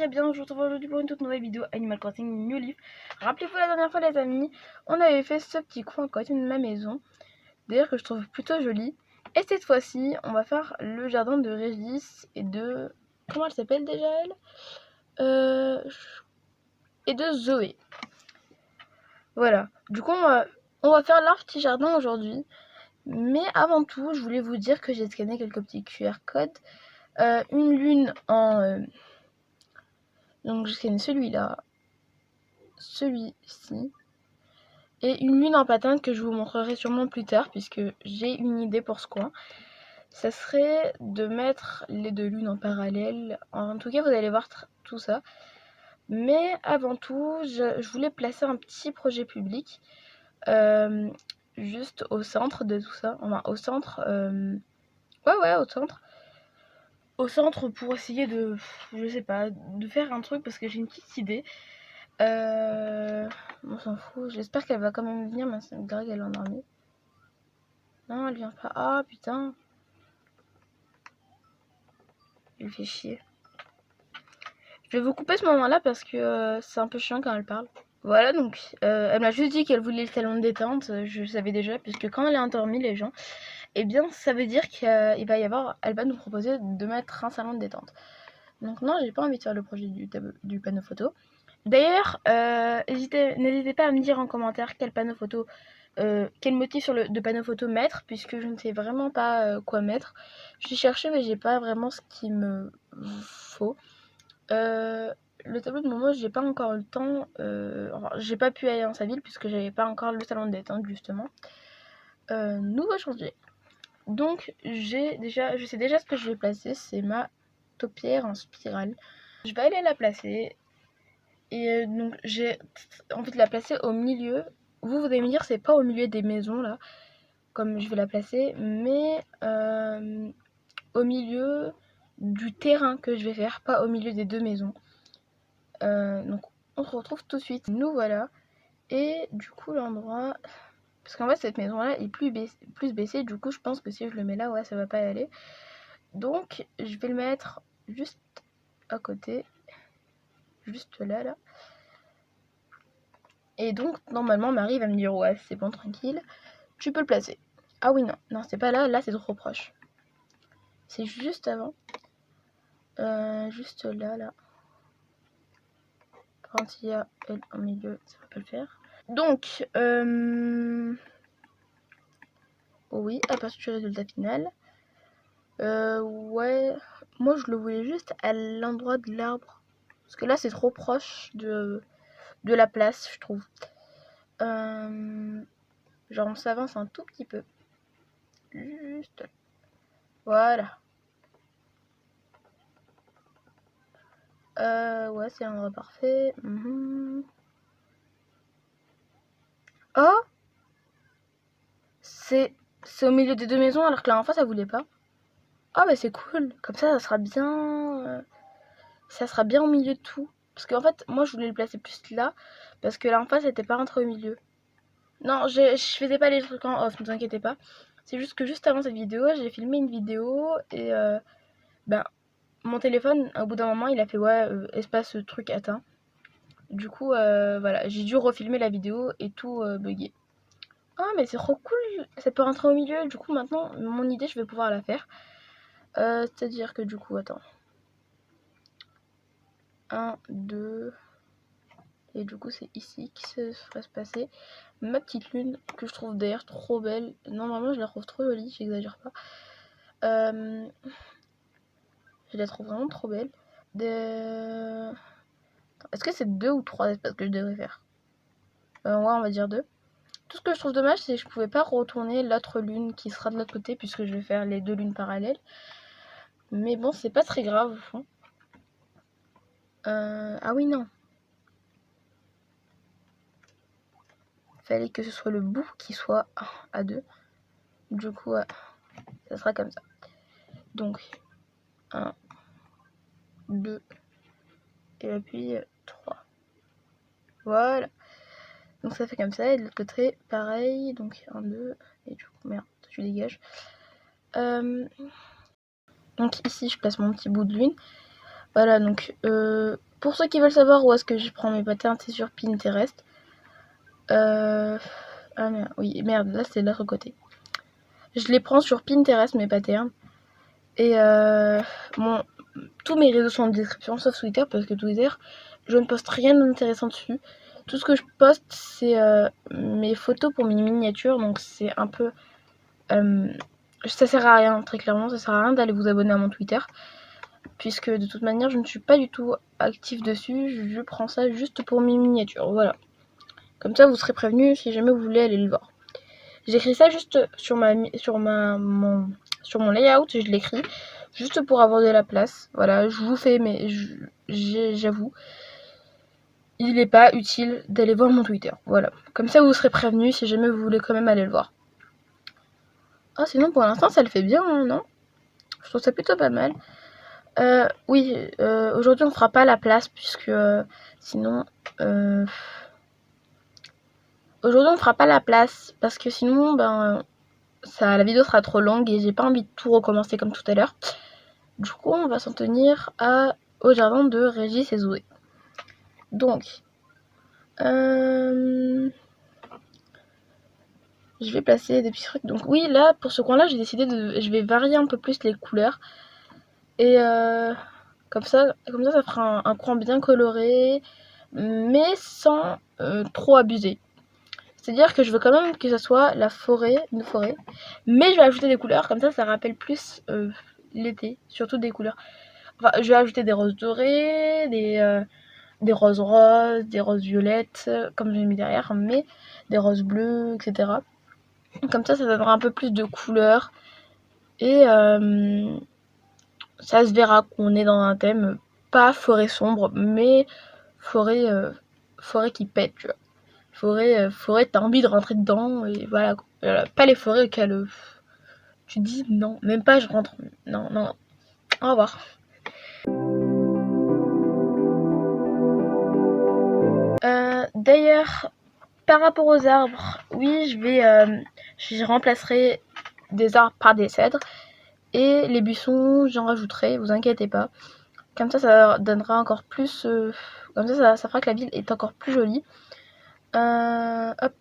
très bien, je vous retrouve aujourd'hui pour une toute nouvelle vidéo Animal Crossing New Leaf. Rappelez-vous la dernière fois les amis, on avait fait ce petit coin à côté de ma maison, d'ailleurs que je trouve plutôt joli. Et cette fois-ci, on va faire le jardin de Régis et de... Comment elle s'appelle déjà elle Et de Zoé. Voilà, du coup on va faire leur petit jardin aujourd'hui. Mais avant tout, je voulais vous dire que j'ai scanné quelques petits QR codes. Une lune en... donc j'ai scanné celui-là, celui-ci, et une lune en patin que je vous montrerai sûrement plus tard puisque j'ai une idée pour ce coin. Ça serait de mettre les deux lunes en parallèle. En tout cas, vous allez voir tout ça. Mais avant tout, je voulais placer un petit projet public juste au centre de tout ça. Enfin, au centre. Ouais, au centre. Au centre pour essayer de, je sais pas, de faire un truc parce que j'ai une petite idée. On s'en fout. J'espère qu'elle va quand même venir, mais c'est grave qu'elle est endormie. Non, elle vient pas. Ah putain. Elle fait chier. Je vais vous couper ce moment-là parce que c'est un peu chiant quand elle parle. Voilà, donc elle m'a juste dit qu'elle voulait le salon de détente. Je savais déjà, puisque quand elle est endormie, les gens, eh bien, ça veut dire qu'il va y avoir. Elle va nous proposer de mettre un salon de détente. Donc, non, j'ai pas envie de faire le projet du panneau photo. D'ailleurs, n'hésitez pas à me dire en commentaire quel panneau photo, quel motif de panneau photo mettre, puisque je ne sais vraiment pas quoi mettre. J'ai cherché, mais j'ai pas vraiment ce qu'il me faut. Le tableau de Momo, j'ai pas encore eu le temps. Enfin, j'ai pas pu aller dans sa ville puisque j'avais pas encore le salon de détente justement. Nouveau chantier. Donc je sais déjà ce que je vais placer. C'est ma taupière en spirale. Je vais aller la placer. Et donc j'ai envie de la placer au milieu. Vous allez me dire c'est pas au milieu des maisons là, comme je vais la placer, mais au milieu du terrain que je vais faire, pas au milieu des deux maisons. Donc on se retrouve tout de suite. Nous voilà. Et du coup l'endroit... Parce qu'en fait cette maison là est plus baissée. Du coup je pense que si je le mets là, ouais, ça va pas y aller. Donc je vais le mettre juste à côté. Juste là. Et donc normalement Marie va me dire ouais c'est bon tranquille. Tu peux le placer. Ah oui non. Non c'est pas là. Là c'est trop proche. C'est juste avant. Juste là. Quand il y a elle au milieu, ça va pas le faire. Donc, oui, à partir du résultat final. Ouais, moi je le voulais juste à l'endroit de l'arbre. Parce que là c'est trop proche de la place, je trouve. Genre on s'avance un tout petit peu. Juste là. Voilà. Ouais, c'est l'endroit parfait. Oh, c'est au milieu des deux maisons alors que la dernière fois ça voulait pas. Ah bah c'est cool, comme ça sera bien au milieu de tout. Parce qu'en fait moi je voulais le placer plus là, parce que là en face c'était pas rentré au milieu. Non, je faisais pas les trucs en off, ne vous inquiétez pas. C'est juste que juste avant cette vidéo, j'ai filmé une vidéo et ben mon téléphone au bout d'un moment il a fait ouais espace truc atteint. Du coup voilà, j'ai dû refilmer la vidéo et tout bugger. Ah mais c'est trop cool, ça peut rentrer au milieu. Du coup maintenant mon idée je vais pouvoir la faire. C'est-à-dire que du coup attends. 1, 2... Et du coup c'est ici qui se ferait se passer ma petite lune que je trouve d'ailleurs trop belle. Normalement je la trouve trop jolie, j'exagère pas. Je la trouve vraiment trop belle. Est-ce que c'est 2 ou 3 espaces que je devrais faire? Ouais, on va dire 2. Tout ce que je trouve dommage c'est que je pouvais pas retourner l'autre lune qui sera de l'autre côté puisque je vais faire les deux lunes parallèles. Mais bon c'est pas très grave au fond. Ah oui non. Fallait que ce soit le bout qui soit à 2. Du coup ça sera comme ça. Donc 1, 2 et puis 3. Voilà. Donc ça fait comme ça. Et de l'autre côté pareil. Donc 1, 2. Et du coup merde, tu dégages. Donc ici je place mon petit bout de lune. Voilà donc pour ceux qui veulent savoir où est-ce que je prends mes patterns, c'est sur Pinterest. Ah merde, oui, merde, là c'est l'autre côté. Je les prends sur Pinterest, mes patterns. Et tous mes réseaux sont en description, sauf Twitter, parce que Twitter, je ne poste rien d'intéressant dessus. Tout ce que je poste, c'est mes photos pour mes miniatures, donc c'est un peu... ça sert à rien, très clairement, ça sert à rien d'aller vous abonner à mon Twitter, puisque de toute manière, je ne suis pas du tout actif dessus, je prends ça juste pour mes miniatures, voilà. Comme ça, vous serez prévenus si jamais vous voulez aller le voir. J'écris ça juste sur mon layout, je l'écris juste pour avoir de la place. Voilà, je vous fais, mais j'avoue, il n'est pas utile d'aller voir mon Twitter. Voilà, comme ça vous serez prévenus si jamais vous voulez quand même aller le voir. Ah, sinon pour l'instant ça le fait bien, hein, non? Je trouve ça plutôt pas mal. Oui, aujourd'hui on fera pas la place puisque sinon... Aujourd'hui on fera pas la place parce que sinon la vidéo sera trop longue et j'ai pas envie de tout recommencer comme tout à l'heure. Du coup on va s'en tenir au jardin de Régis et Zoé. Donc je vais placer des petits trucs. Donc oui, là pour ce coin là j'ai décidé je vais varier un peu plus les couleurs. Et comme ça fera un coin bien coloré, mais sans trop abuser. C'est-à-dire que je veux quand même que ça soit une forêt, mais je vais ajouter des couleurs, comme ça rappelle plus l'été, surtout des couleurs. Enfin, je vais ajouter des roses dorées, des roses roses, des roses violettes, comme j'ai mis derrière, mais des roses bleues, etc. Comme ça donnera un peu plus de couleurs, et ça se verra qu'on est dans un thème, pas forêt sombre, mais forêt qui pète, tu vois. Forêt, t'as envie de rentrer dedans, et voilà. Pas les forêts auxquelles tu dis non, même pas je rentre. Non, au revoir. D'ailleurs, par rapport aux arbres, oui, je remplacerai des arbres par des cèdres, et les buissons, j'en rajouterai, vous inquiétez pas. Comme ça donnera encore plus... comme ça fera que la ville est encore plus jolie. Hop.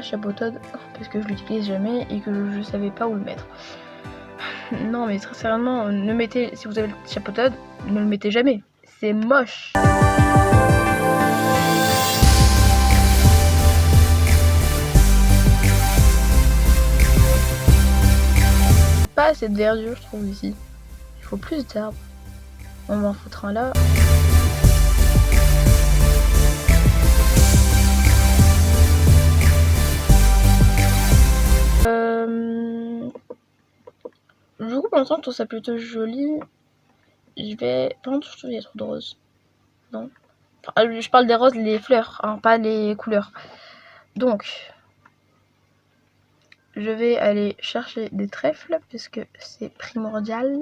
Chapeauton, parce que je l'utilise jamais et que je savais pas où le mettre. Non mais très sérieusement, si vous avez le chapeauton, ne le mettez jamais. C'est moche. Pas assez de verdure je trouve ici. Il faut plus d'arbres. On va en foutre un là. Du coup, pour l'instant, je trouve ça plutôt joli. Par contre, je trouve qu'il y a trop de roses. Non. Enfin, je parle des roses, les fleurs, hein, pas les couleurs. Donc, je vais aller chercher des trèfles, puisque c'est primordial.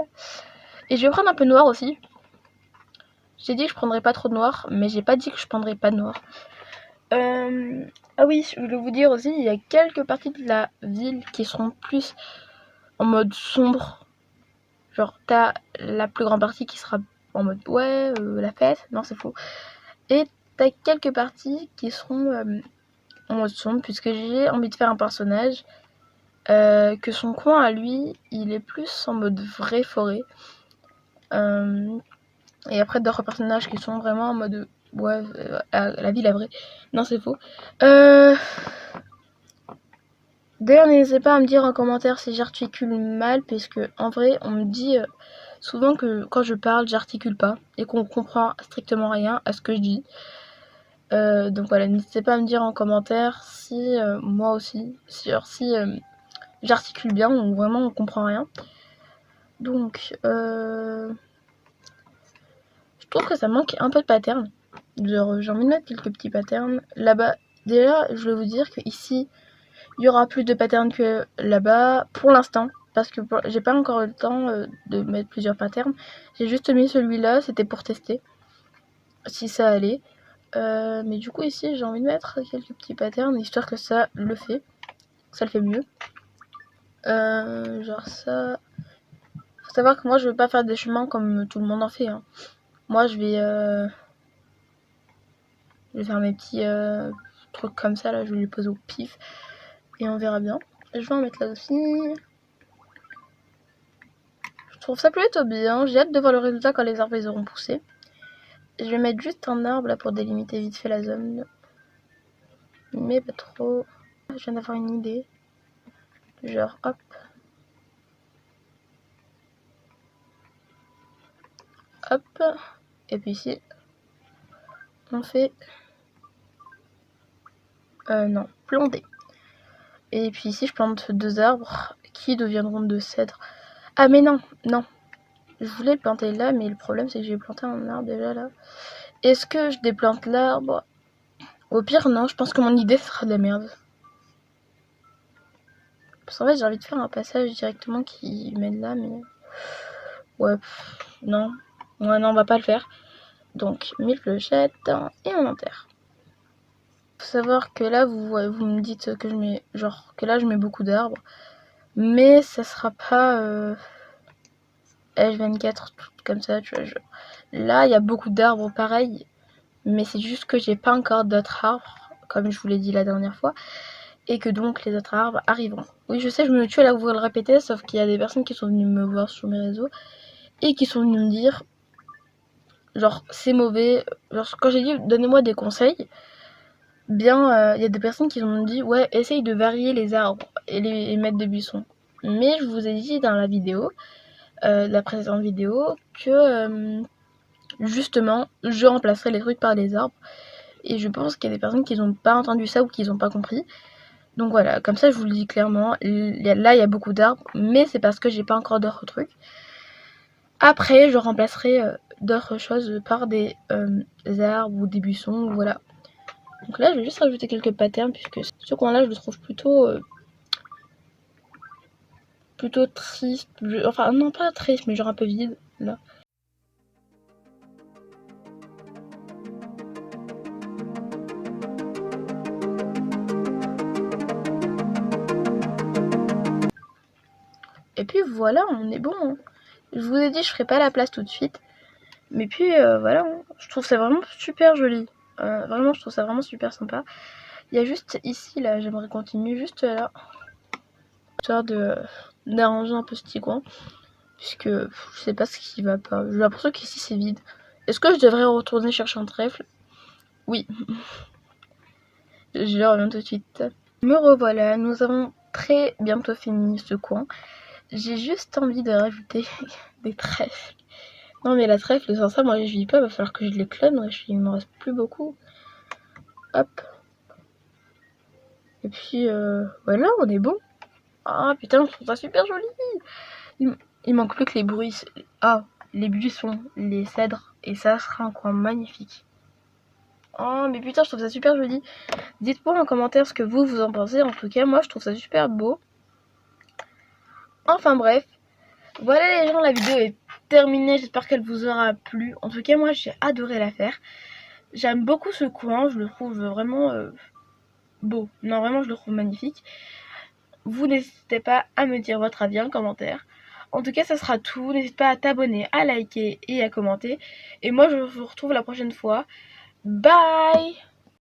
Et je vais prendre un peu de noir aussi. J'ai dit que je prendrais pas trop de noir, mais j'ai pas dit que je prendrais pas de noir. Ah oui, je voulais vous dire aussi, il y a quelques parties de la ville qui seront plus en mode sombre. Genre, t'as la plus grande partie qui sera en mode la fête. Non, c'est faux. Et t'as quelques parties qui seront en mode sombre, puisque j'ai envie de faire un personnage. Que son coin à lui, il est plus en mode vraie forêt. Et après, d'autres personnages qui sont vraiment en mode la ville est vraie. Non, c'est faux. D'ailleurs, n'hésitez pas à me dire en commentaire si j'articule mal, puisque en vrai, on me dit souvent que quand je parle, j'articule pas et qu'on comprend strictement rien à ce que je dis. Donc voilà, n'hésitez pas à me dire en commentaire si moi aussi, si j'articule bien ou vraiment on comprend rien. Donc, je trouve que ça manque un peu de pattern. Genre, j'ai envie de mettre quelques petits patterns. Là-bas, déjà, je vais vous dire que ici, il y aura plus de patterns que là-bas pour l'instant. parce que j'ai pas encore eu le temps de mettre plusieurs patterns. J'ai juste mis celui-là, c'était pour tester si ça allait. Mais du coup ici j'ai envie de mettre quelques petits patterns histoire que ça le fait mieux. Genre ça. Faut savoir que moi je veux pas faire des chemins comme tout le monde en fait. Hein. Moi je vais faire mes petits trucs comme ça là, je vais les poser au pif et on verra bien. Je vais en mettre là aussi. Je trouve ça plutôt bien. J'ai hâte de voir le résultat quand les arbres ils auront poussé. Je vais mettre juste un arbre là pour délimiter vite fait la zone. Mais pas trop. Je viens d'avoir une idée. Genre hop. Hop. Et puis ici. On fait. Non, planter. Et puis ici je plante 2 arbres qui deviendront 2 cèdres. Ah mais non, non. Je voulais le planter là, mais le problème c'est que j'ai planté un arbre déjà là. Est-ce que je déplante l'arbre? Au pire non, je pense que mon idée sera de la merde. Parce qu'en fait j'ai envie de faire un passage directement qui mène là, mais... Ouais, non. Ouais non, on va pas le faire. Donc 1000 fléchettes et on enterre. Faut savoir que là vous me dites que je mets... Genre que là je mets beaucoup d'arbres. Mais ça sera pas... H24 comme ça, tu vois. Là, il y a beaucoup d'arbres pareil, mais c'est juste que j'ai pas encore d'autres arbres, comme je vous l'ai dit la dernière fois, et que donc les autres arbres arriveront. Oui, je sais, je me tue à vous le répéter, sauf qu'il y a des personnes qui sont venues me voir sur mes réseaux et qui sont venues me dire, genre, c'est mauvais. Genre, quand j'ai dit, donnez-moi des conseils, bien, il y a des personnes qui m'ont dit, ouais, essaye de varier les arbres et mettre des buissons. Mais je vous ai dit dans la vidéo, la précédente vidéo, que justement je remplacerai les trucs par les arbres, et je pense qu'il y a des personnes qui n'ont pas entendu ça ou qui n'ont pas compris. Donc voilà, comme ça je vous le dis clairement, là il y a beaucoup d'arbres, mais c'est parce que j'ai pas encore d'autres trucs. Après je remplacerai d'autres choses par des arbres ou des buissons, voilà. Donc là je vais juste rajouter quelques patterns, puisque ce coin là je le trouve plutôt triste, enfin non pas triste mais genre un peu vide là. Et puis voilà, on est bon. Hein. Je vous ai dit, je ferai pas la place tout de suite. Mais puis voilà, hein. Je trouve ça vraiment super joli. Vraiment, je trouve ça vraiment super sympa. Il y a juste ici, là, j'aimerais continuer juste là. Histoire d'arranger un peu ce petit coin. Puisque je sais pas ce qui va pas. J'ai l'impression qu'ici c'est vide. Est-ce que je devrais retourner chercher un trèfle? Oui. Je reviens tout de suite. Me revoilà, nous avons très bientôt fini ce coin. J'ai juste envie de rajouter des trèfles. Non mais la trèfle, sans ça, moi je vis pas, va falloir que je les clone, il me reste plus beaucoup. Hop. Et puis voilà, on est bon. Ah putain, je trouve ça super joli. Il manque plus que les bruits. Ah, les buissons, les cèdres, et ça sera un coin magnifique. Oh mais putain, je trouve ça super joli. Dites-moi en commentaire ce que vous en pensez. En tout cas, moi je trouve ça super beau. Enfin bref. Voilà les gens, la vidéo est terminée, j'espère qu'elle vous aura plu. En tout cas, moi j'ai adoré la faire. J'aime beaucoup ce coin, je le trouve vraiment beau. Non, vraiment, je le trouve magnifique. Vous n'hésitez pas à me dire votre avis en commentaire. En tout cas, ça sera tout. N'hésite pas à t'abonner, à liker et à commenter. Et moi, je vous retrouve la prochaine fois. Bye!